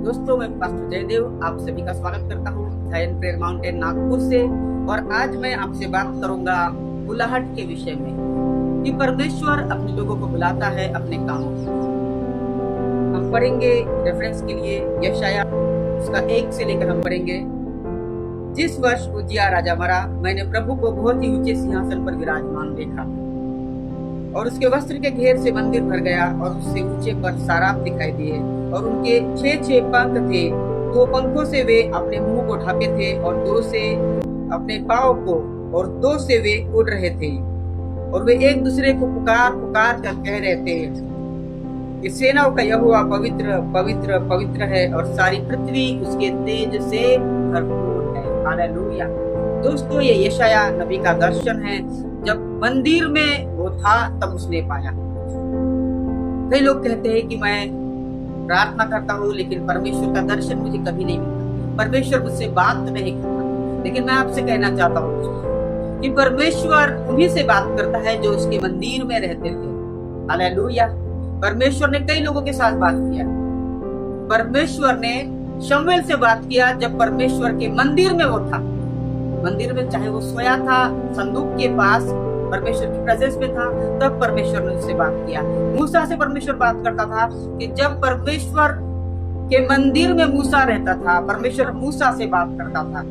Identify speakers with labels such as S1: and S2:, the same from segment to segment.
S1: दोस्तों, मैं पास्टर जयदेव आप सभी का स्वागत करता हूँ जायंट प्रेयर माउंटेन नागपुर से। और आज मैं आपसे बात करूंगा बुलाहट के विषय में कि परमेश्वर अपने लोगों को बुलाता है अपने कामों के। हम पढ़ेंगे रेफरेंस के लिए यशाया उसका 1 से लेकर हम पढ़ेंगे। जिस वर्ष उज्जियाह राजा मरा, मैंने प्रभु को बहुत ही ऊंचे सिंहासन पर विराजमान देखा और उसके वस्त्र के घेर से मंदिर भर गया और उससे ऊंचे पर साराप दिखाई दिए और उनके 6 पंख थे। 2 पंखों से वे अपने मुंह को ढांपे थे और 2 से अपने पाँव को और 2 से वे उड़ रहे थे और वे एक दूसरे को पुकार पुकार कर कह रहे थे कि सेनाओं का यहोवा पवित्र पवित्र पवित्र है और सारी पृथ्वी उसके तेज से भरपूर है। हालेलुया। दोस्तों, ये यशाया नबी का दर्शन है। जब मंदिर में वो था तब उसने पाया। कई लोग कहते हैं कि मैं प्रार्थना करता हूँ लेकिन परमेश्वर का दर्शन मुझे कभी नहीं मिलता, परमेश्वर मुझसे बात नहीं करता। लेकिन मैं आपसे कहना चाहता हूँ कि परमेश्वर उन्हीं से बात करता है जो उसके मंदिर में रहते थे। हालेलुया। परमेश्वर ने कई लोगों के साथ बात किया। परमेश्वर ने शमूएल से बात किया जब परमेश्वर के मंदिर में वो था। मंदिर में चाहे वो सोया था, संदूक के पास परमेश्वर की प्रेजेंस में था, तब परमेश्वर ने उससे बात किया। मूसा से परमेश्वर बात करता था कि जब परमेश्वर के मंदिर में मूसा रहता था, परमेश्वर मूसा से बात करता था।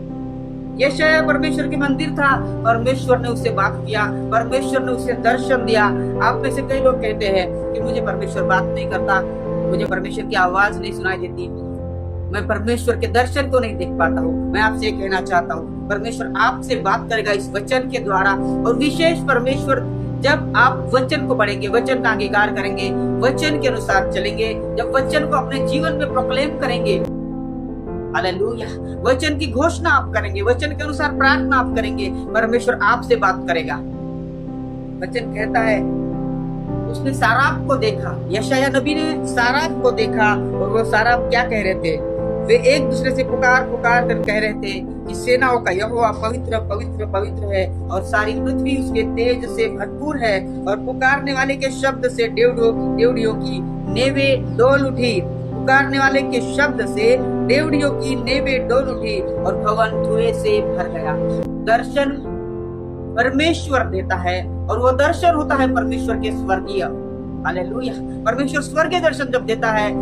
S1: यशाया परमेश्वर के मंदिर था, परमेश्वर ने उससे बात किया, परमेश्वर ने उसे दर्शन दिया। आप में से कई लोग कहते हैं कि मुझे परमेश्वर बात नहीं करता, मुझे परमेश्वर की आवाज नहीं सुनाई देती, मैं परमेश्वर के दर्शन को नहीं देख पाता हूँ। मैं आपसे कहना चाहता हूँ परमेश्वर आपसे बात करेगा इस वचन के द्वारा। और विशेष परमेश्वर जब आप वचन को पढ़ेंगे, वचन का अंगीकार करेंगे, वचन के अनुसार चलेंगे, जब वचन को अपने जीवन में प्रोक्लेम करेंगे, हालेलुया, वचन की घोषणा आप करेंगे, वचन के अनुसार प्रार्थना आप करेंगे, परमेश्वर आपसे बात करेगा। वचन कहता है उसने साराप को देखा, यशाया नबी ने साराप को देखा और वो साराप क्या कह रहे थे? वे एक दूसरे से पुकार पुकार कर कह रहे थे कि सेनाओं का यहोवा पवित्र पवित्र पवित्र है और सारी पृथ्वी उसके तेज से भरपूर है। और पुकारने वाले के शब्द से डेवढ़ियों की नेवें डोल उठी, पुकारने वाले के शब्द से डेवढ़ियों की नेवें डोल उठी और भवन धुएं से भर गया। दर्शन परमेश्वर देता है और वो दर्शन होता है परमेश्वर के स्वर्गीय। हालेलुया। परमेश्वर स्वर्गीय दर्शन जब देता है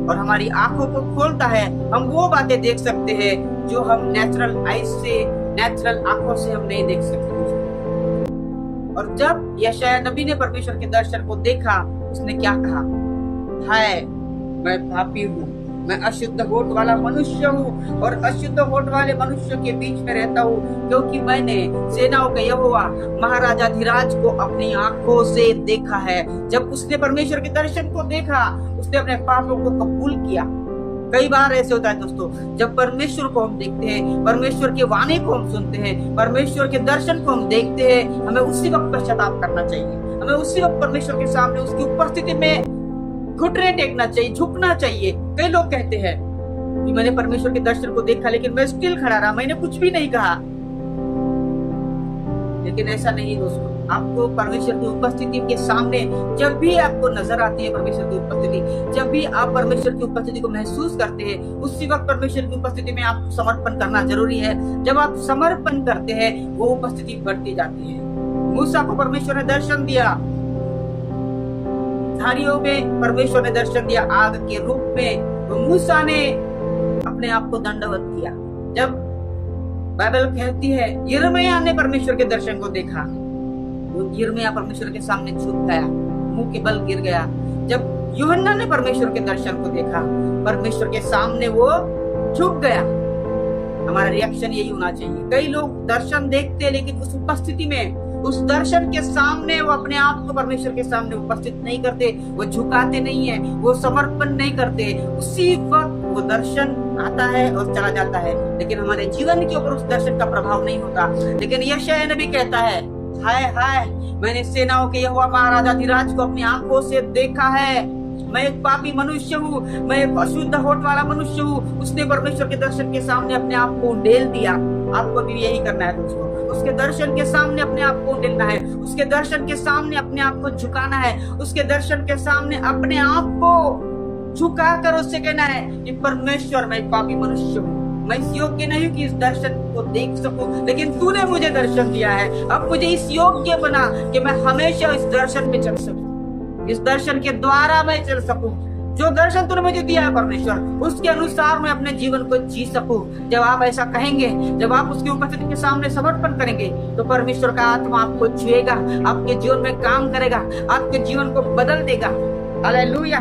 S1: और हमारी आंखों को खोलता है, हम वो बातें देख सकते हैं जो हम नेचुरल आईज से, नेचुरल आंखों से हम नहीं देख सकते। और जब यशाया नबी ने परमेश्वर के दर्शन को देखा, उसने क्या कहा? हाय, मैं पापी हूँ, मैं अशुद्ध होठ वाला मनुष्य हूँ और अशुद्ध होठ वाले मनुष्य के बीच में रहता हूँ, क्योंकि मैंने सेनाओं के यहोवा महाराजा धीराज को अपनी आंखों से देखा है। जब उसने परमेश्वर के दर्शन को देखा, उसने अपने पापों को कबूल किया। कई बार ऐसे होता है दोस्तों, जब परमेश्वर को हम देखते हैं, परमेश्वर के वाणी को हम सुनते हैं, परमेश्वर के दर्शन को हम देखते हैं, हमें उसी वक्त पश्चाताप करना चाहिए। हमें उसी वक्त परमेश्वर के सामने उसकी उपस्थिति में घुटने टेकना चाहिए, झुकना चाहिए। कई लोग कहते हैं कि मैंने परमेश्वर के दर्शन को देखा लेकिन मैं स्टिल खड़ा रहा, मैंने कुछ भी नहीं कहा। लेकिन ऐसा नहीं दोस्तों, आपको परमेश्वर की उपस्थिति के सामने जब भी आपको नजर आती है परमेश्वर की उपस्थिति, जब भी आप परमेश्वर की उपस्थिति को महसूस करते हैं, उसी वक्त परमेश्वर की उपस्थिति में आपको समर्पण करना जरूरी है। जब आप समर्पण करते हैं, वो उपस्थिति बढ़ती जाती है। मूसा को परमेश्वर ने दर्शन दिया, झाड़ियों में परमेश्वर ने दर्शन दिया आग के रूप में, तो मूसा ने अपने आप को दंडवत किया। जब बाइबल कहती है यिर्मयाह ने परमेश्वर के दर्शन को देखा, वो यिर्मयाह परमेश्वर के सामने झुक गया, मुंह के बल गिर गया। जब यूहन्ना ने परमेश्वर के दर्शन को देखा, परमेश्वर के सामने वो झुक गया। हमारा रिएक्शन यही होना चाहिए। कई लोग दर्शन देखते हैं लेकिन उस उपस्थिति में, उस दर्शन के सामने वो अपने आप को परमेश्वर के सामने उपस्थित नहीं करते, वो झुकाते नहीं है, वो समर्पण नहीं करते। उसी वक्त वो दर्शन आता है और चला जाता है, लेकिन हमारे जीवन के ऊपर उस दर्शन का प्रभाव नहीं होता। लेकिन यशाया नबी कहता है, हाय हाय, मैंने सेनाओं के यहोवा महाराजा धीराज को अपनी आंखों से देखा है। मैं एक पापी मनुष्य हूँ, मैं एक अशुद्ध होठ वाला मनुष्य हूँ। उसने परमेश्वर के दर्शन के सामने अपने आप को उंडेल दिया। आपको भी यही करना है दोस्तों, उसके दर्शन के सामने अपने आप को उंडेलना है, उसके दर्शन के सामने अपने आप को झुकाना है, उसके दर्शन के सामने अपने आप को झुका कर उससे कहना है कि परमेश्वर मैं पापी मनुष्य हूँ, मैं इस योग्य नहीं हूँ कि इस दर्शन को देख सकूं, लेकिन तूने मुझे दर्शन दिया है। अब मुझे इस योग्य बना कि मैं हमेशा इस दर्शन में चल सकूं, इस दर्शन के द्वारा मैं चल सकूं। जो दर्शन तूने मुझे दिया है परमेश्वर, उसके अनुसार मैं अपने जीवन को जी सकूं। जब आप ऐसा कहेंगे, जब आप उसकी उपस्थिति के सामने समर्पण करेंगे, तो परमेश्वर का आत्मा आपको छुएगा, आपके जीवन में काम करेगा, आपके जीवन को बदल देगा। हालेलुया।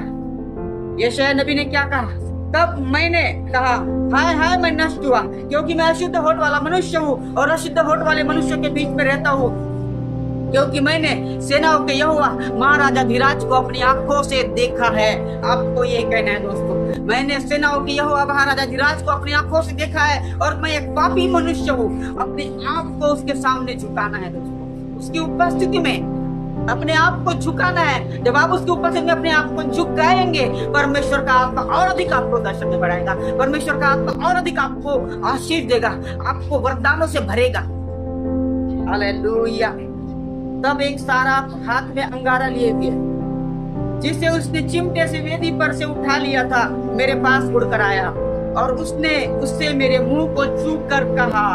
S1: यशायाह नबी ने क्या कहा? तब मैंने कहा, हाय हाय मैं नष्ट हुआ, क्योंकि मैं अशुद्ध होठ वाला मनुष्य हूँ और अशुद्ध होठ वाले मनुष्यों के बीच में रहता हूँ, क्योंकि मैंने सेनाओं के यहोवा महाराजा धीराज को अपनी आंखों से देखा है। आपको ये कहना है दोस्तों, मैंने सेनाओं के यहोवा महाराजा धीराज को अपनी आंखों से देखा है और मैं एक पापी मनुष्य हूँ। अपने आप को उसके सामने झुकाना है दोस्तों, उसकी उपस्थिति में अपने आप को झुकाना है। जब आप उसके उपस्थिति में अपने आप को झुकाएंगे, परमेश्वर का आत्मा और अधिक आपको दर्शन में बढ़ाएगा, परमेश्वर का आत्मा और अधिक आपको आशीष देगा, आपको वरदानों से भरेगा। हालेलुया। तब एक सारा हाथ में अंगारा लिए हुए, जिसे उसने चिमटे से वेदी पर से उठा लिया था, मेरे पास उड़कर आया और उसने उससे मेरे मुंह को छू कर कहा,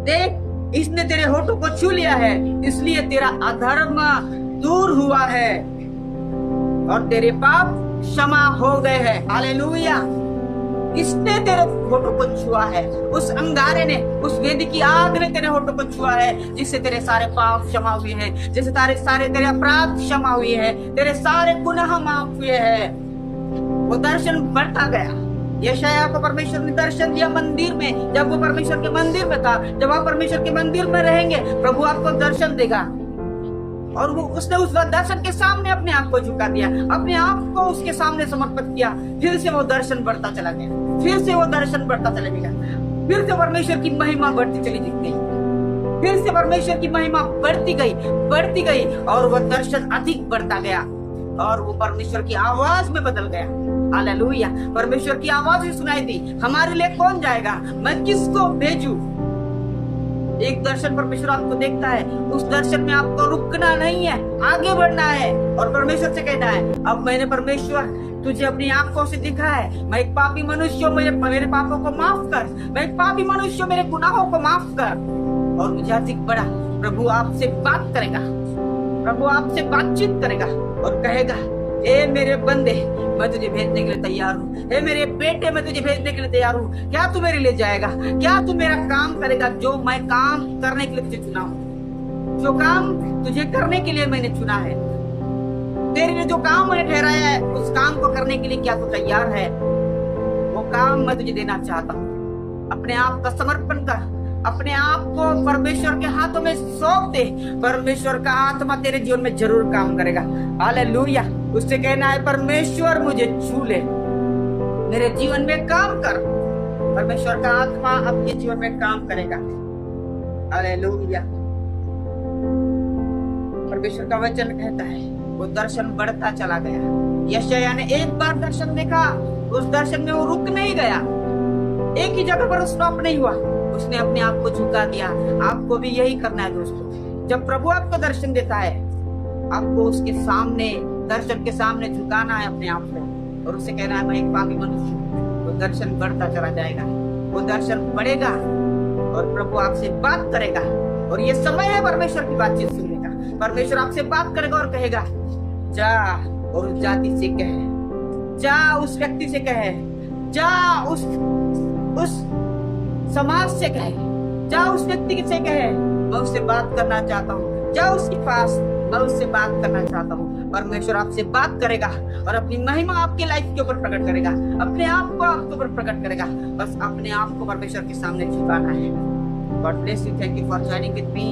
S1: देख इसने तेरे होठों को छू लिया है, इसलिए तेरा अधर्म दूर हुआ है और तेरे पाप क्षमा हो गए हैं। हालेलुया। इसने तेरे होठों को छुआ है, उस अंगारे ने, उस वेदी की आग ने तेरे होठों को छुआ है, जिससे तेरे सारे पाप क्षमा हुए हैं, जिससे तेरे अपराध क्षमा हुए हैं, तेरे सारे गुनाह माफ हुए हैं। वो दर्शन बढ़ता गया। यशायाह को परमेश्वर ने दर्शन दिया मंदिर में। जब वो परमेश्वर के मंदिर में था, जब आप परमेश्वर के मंदिर में रहेंगे, प्रभु आपको दर्शन देगा। और वो उसने उस दर्शन के सामने अपने आप को झुका दिया, अपने आप को उसके सामने समर्पित किया। फिर से वो दर्शन बढ़ता चला गया, फिर से वो दर्शन बढ़ता चला गया, फिर से परमेश्वर की महिमा बढ़ती चली गई, फिर से परमेश्वर की महिमा बढ़ती गई और वो दर्शन अधिक बढ़ता गया और वो परमेश्वर की आवाज में बदल गया। हालेलुया। परमेश्वर की आवाज ही सुनाई दी, हमारे लिए कौन जाएगा, मैं किसको भेजूं। एक दर्शन परमेश्वर आपको देखता है, उस दर्शन में आपको रुकना नहीं है, आगे बढ़ना है और परमेश्वर से कहना है, अब मैंने परमेश्वर तुझे अपनी आंखों से दिखा है, मैं एक पापी मनुष्य हूँ, मेरे पापों को माफ कर, मैं एक पापी मनुष्य हूँ, मेरे गुनाहों को माफ कर। और मुझे अधिक बड़ा प्रभु आपसे बात करेगा, प्रभु आपसे बातचीत करेगा और कहेगा, ए मेरे बंदे, मैं तुझे भेजने के लिए तैयार हूँ, ए मेरे बेटे, मैं तुझे भेजने के लिए तैयार हूँ। क्या तू मेरे लिए जाएगा? क्या तू मेरा काम करेगा जो मैं काम करने के लिए तुझे चुना हूँ, जो काम तुझे करने के लिए मैंने चुना है, तेरे लिए जो काम मैंने ठहराया है, उस काम को करने के लिए क्या तू तैयार है? वो काम मैं तुझे देना चाहता हूँ। अपने आप का समर्पण कर, अपने आप को परमेश्वर के हाथों में सौंप दे, परमेश्वर का आत्मा तेरे जीवन में जरूर काम करेगा। हालेलुया। उससे कहना है, परमेश्वर मुझे छू ले, मेरे जीवन में काम कर। परमेश्वर का आत्मा आपके जीवन में काम करेगा। हालेलुया। परमेश्वर का वचन कहता है, वो दर्शन बढ़ता चला गया। यशायाह ने एक बार दर्शन देखा, उस दर्शन में वो रुक नहीं गया, एक ही जगह पर स्टॉप नहीं हुआ, उसने अपने आप को झुका दिया। आपको भी यही करना है दोस्तों। जब प्रभु आपको दर्शन देता है, आपको उसके सामने, दर्शन के सामने झुकाना है अपने आप को और उसे कहना है, मैं एक पापी मनुष्य हूँ। वो दर्शन बढ़ता चला जाएगा, वो दर्शन बढ़ेगा और प्रभु आपसे बात करेगा। और ये समय है परमेश्वर की बातचीत सुनने का। परमेश्वर आपसे बात करेगा और कहेगा, जा और उस जाति से कहे, जा उस व्यक्ति से कहे, जा उस समाज से कहे, जा उस व्यक्ति से कहे, मैं उससे बात करना चाहता हूँ, जा उसके पास, मैं उससे बात करना चाहता हूँ। परमेश्वर आपसे बात करेगा और अपनी महिमा आपके लाइफ के ऊपर प्रकट करेगा, अपने आप को आपके ऊपर प्रकट करेगा। बस अपने आप को परमेश्वर के सामने झुकाना है। God bless you. Thank you for joining with me.